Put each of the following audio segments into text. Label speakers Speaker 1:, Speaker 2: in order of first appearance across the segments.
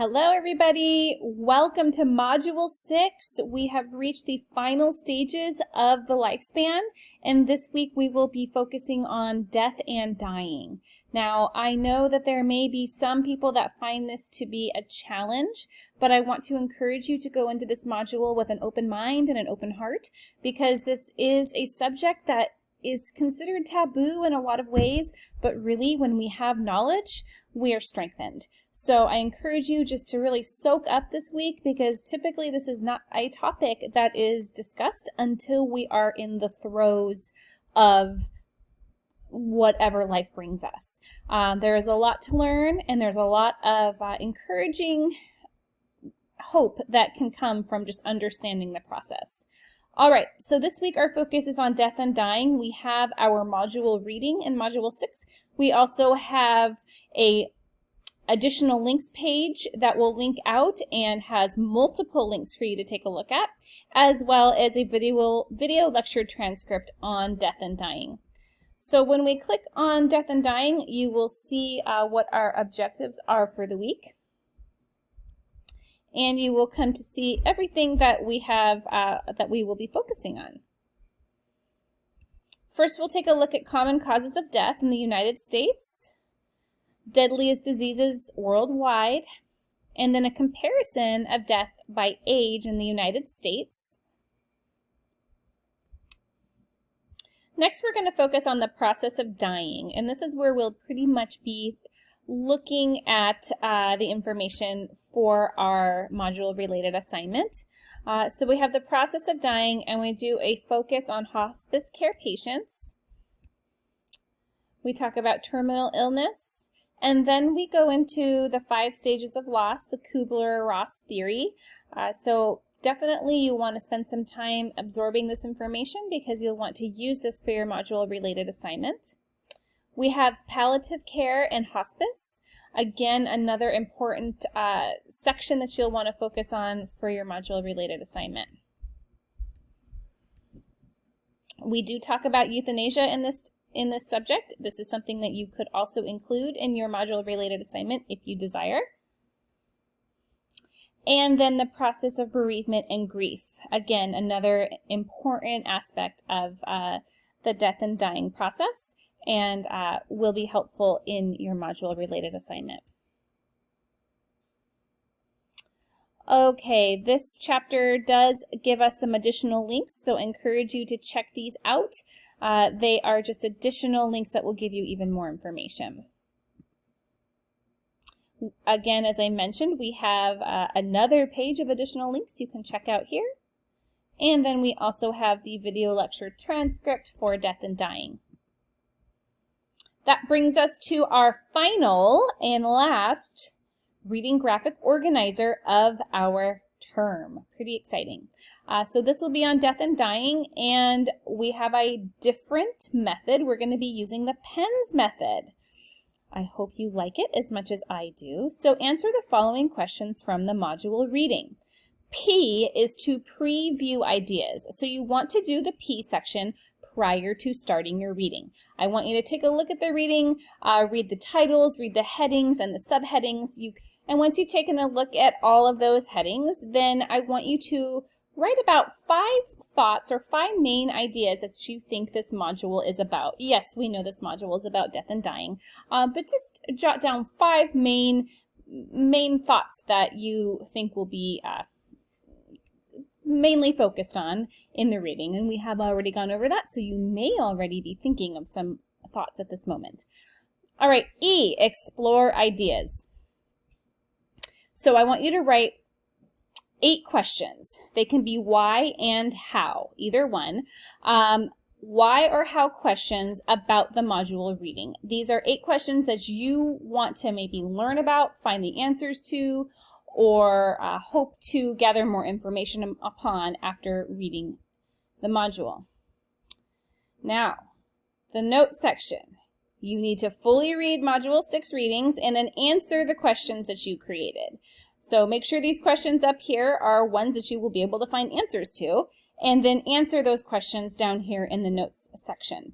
Speaker 1: Hello everybody, welcome to Module 6. We have reached the final stages of the lifespan, and this week we will be focusing on death and dying. Now, I know that there may be some people that find this to be a challenge, but I want to encourage you to go into this module with an open mind and an open heart, because this is a subject that is considered taboo in a lot of ways, but really when we have knowledge, we are strengthened. So I encourage you just to really soak up this week, because typically this is not a topic that is discussed until we are in the throes of whatever life brings us. There is a lot to learn, and there's a lot of encouraging hope that can come from just understanding the process. All right, so this week our focus is on death and dying. We have our module reading in Module 6. We also have a additional links page that will link out and has multiple links for you to take a look at, as well as a video lecture transcript on death and dying. So when we click on death and dying, you will see what our objectives are for the week. And you will come to see everything that we have that we will be focusing on. First, we'll take a look at common causes of death in the United States, deadliest diseases worldwide, and then a comparison of death by age in the United States. Next, we're going to focus on the process of dying, and this is where we'll pretty much be looking at the information for our module-related assignment. So we have the process of dying, and we do a focus on hospice care patients. We talk about terminal illness, and then we go into the 5 stages of loss, the Kubler-Ross theory. So definitely you want to spend some time absorbing this information, because you'll want to use this for your module-related assignment. We have palliative care and hospice. Again, another important section that you'll want to focus on for your module-related assignment. We do talk about euthanasia in this subject. This is something that you could also include in your module-related assignment if you desire. And then the process of bereavement and grief. Again, another important aspect of the death and dying process, and will be helpful in your module-related assignment. Okay, this chapter does give us some additional links, so I encourage you to check these out. They are just additional links that will give you even more information. Again, as I mentioned, we have another page of additional links you can check out here. And then we also have the video lecture transcript for death and dying. That brings us to our final and last reading graphic organizer of our term. Pretty exciting. So this will be on death and dying, and we have a different method. We're going to be using the PENS method. I hope you like it as much as I do. So answer the following questions from the module reading. P is to preview ideas. So you want to do the P section prior to starting your reading. I want you to take a look at the reading, read the titles, read the headings and the subheadings. And once you've taken a look at all of those headings, then I want you to write about 5 thoughts or 5 main ideas that you think this module is about. Yes, we know this module is about death and dying, but just jot down 5 main thoughts that you think will be mainly focused on in the reading, and we have already gone over that, so you may already be thinking of some thoughts at this moment. All right, E, explore ideas. So I want you to write 8 questions. They can be why and how, either one. Why or how questions about the module reading. These are 8 questions that you want to maybe learn about, find the answers to, or hope to gather more information upon after reading the module. Now, the notes section. You need to fully read Module 6 readings and then answer the questions that you created. So make sure these questions up here are ones that you will be able to find answers to, and then answer those questions down here in the notes section.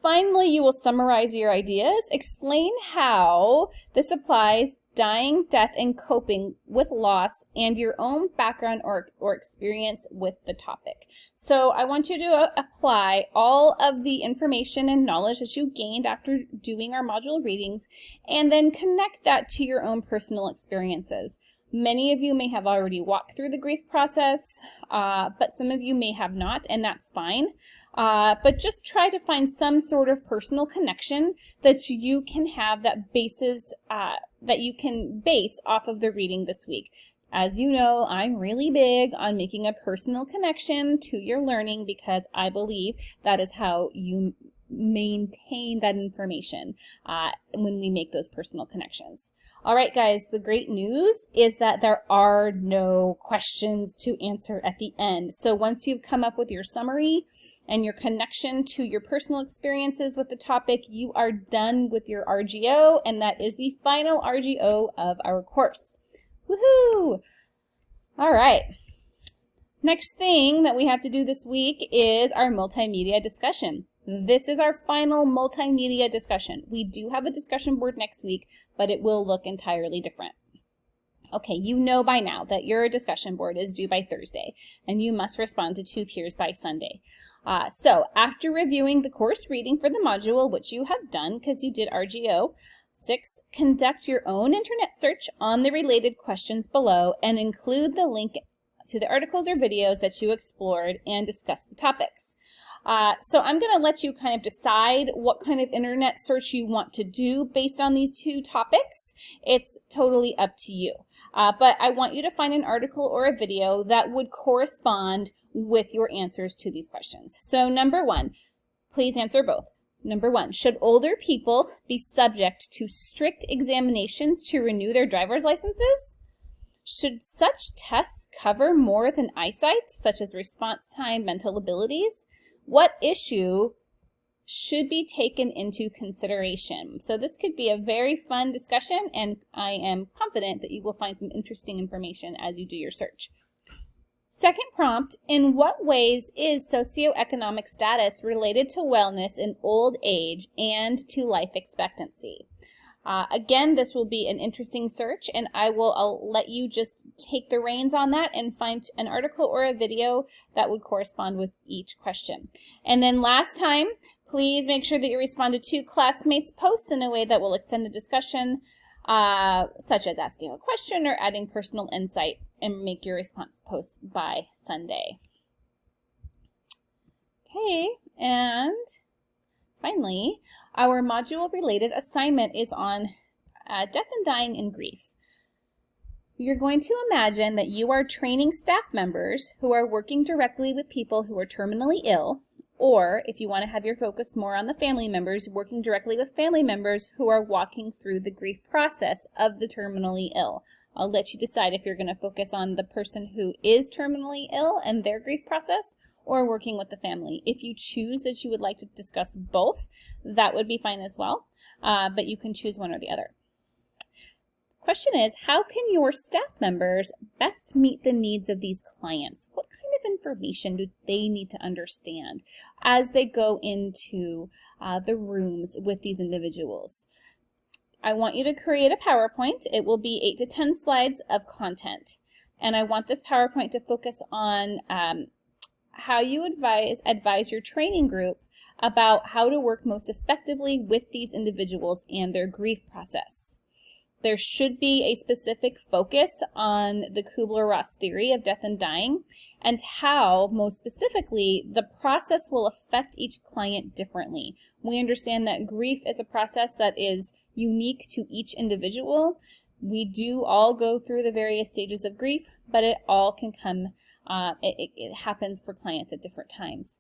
Speaker 1: Finally, you will summarize your ideas, explain how this applies dying, death, and coping with loss, and your own background or experience with the topic. So I want you to apply all of the information and knowledge that you gained after doing our module readings, and then connect that to your own personal experiences. Many of you may have already walked through the grief process, but some of you may have not, and that's fine. But just try to find some sort of personal connection that you can have that you can base off of the reading this week. As you know, I'm really big on making a personal connection to your learning because I believe that is how you maintain that information when we make those personal connections. All right, guys, the great news is that there are no questions to answer at the end. So once you've come up with your summary and your connection to your personal experiences with the topic, you are done with your RGO, and that is the final RGO of our course. Woohoo! All right. Next thing that we have to do this week is our multimedia discussion. This is our final multimedia discussion. We do have a discussion board next week, but it will look entirely different. Okay, you know by now that your discussion board is due by Thursday, and you must respond to 2 peers by Sunday. So after reviewing the course reading for the module, which you have done because you did RGO 6, conduct your own internet search on the related questions below and include the link to the articles or videos that you explored and discuss the topics. So I'm going to let you kind of decide what kind of internet search you want to do based on these 2 topics. It's totally up to you. But I want you to find an article or a video that would correspond with your answers to these questions. So number 1, please answer both. Number 1, should older people be subject to strict examinations to renew their driver's licenses? Should such tests cover more than eyesight, such as response time, mental abilities? What issue should be taken into consideration? So this could be a very fun discussion, and I am confident that you will find some interesting information as you do your search. Second prompt, in what ways is socioeconomic status related to wellness in old age and to life expectancy? Again, this will be an interesting search, and I'll let you just take the reins on that and find an article or a video that would correspond with each question. And then last time, please make sure that you respond to 2 classmates' posts in a way that will extend the discussion, such as asking a question or adding personal insight, and make your response post by Sunday. Okay, and finally, our module-related assignment is on death and dying and grief. You're going to imagine that you are training staff members who are working directly with people who are terminally ill, or if you want to have your focus more on the family members, working directly with family members who are walking through the grief process of the terminally ill. I'll let you decide if you're going to focus on the person who is terminally ill and their grief process, or working with the family. If you choose that you would like to discuss both, that would be fine as well, but you can choose one or the other. Question is, how can your staff members best meet the needs of these clients? What kind of information do they need to understand as they go into the rooms with these individuals? I want you to create a PowerPoint. It will be 8 to 10 slides of content. And I want this PowerPoint to focus on how you advise your training group about how to work most effectively with these individuals and their grief process. There should be a specific focus on the Kubler-Ross theory of death and dying and how, most specifically, the process will affect each client differently. We understand that grief is a process that is unique to each individual. We do all go through the various stages of grief, but it all can come, it happens for clients at different times.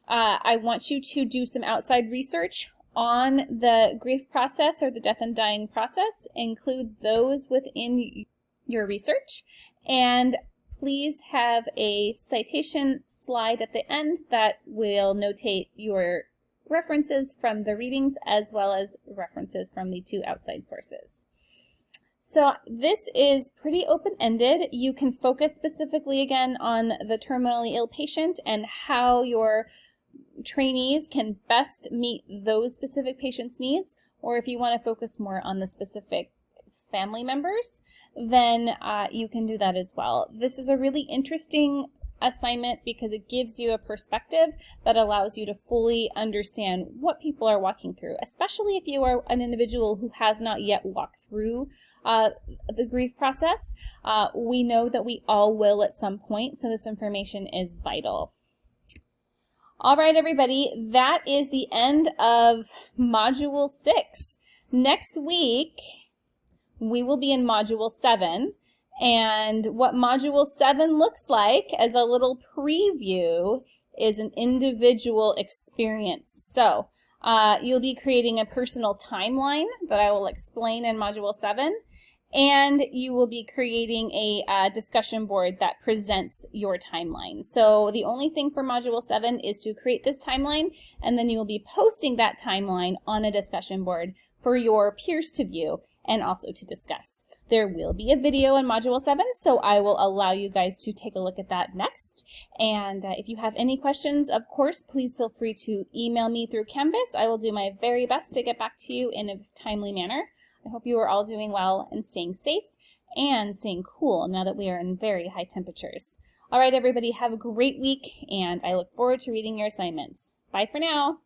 Speaker 1: I want you to do some outside research on the grief process or the death and dying process. Include those within your research, and please have a citation slide at the end that will notate your references from the readings as well as references from the 2 outside sources. So this is pretty open-ended. You can focus specifically again on the terminally ill patient and how your trainees can best meet those specific patients' needs, or if you want to focus more on the specific family members, then you can do that as well. This is a really interesting assignment because it gives you a perspective that allows you to fully understand what people are walking through, especially if you are an individual who has not yet walked through the grief process. We know that we all will at some point, so this information is vital. All right, everybody, that is the end of Module 6. Next week, we will be in Module 7. And what Module 7 looks like as a little preview is an individual experience. So you'll be creating a personal timeline that I will explain in Module 7. And you will be creating a discussion board that presents your timeline. So the only thing for Module 7 is to create this timeline, and then you will be posting that timeline on a discussion board for your peers to view and also to discuss. There will be a video in Module 7, so I will allow you guys to take a look at that next. And if you have any questions, of course, please feel free to email me through Canvas. I will do my very best to get back to you in a timely manner. I hope you are all doing well and staying safe and staying cool now that we are in very high temperatures. All right, everybody, have a great week, and I look forward to reading your assignments. Bye for now.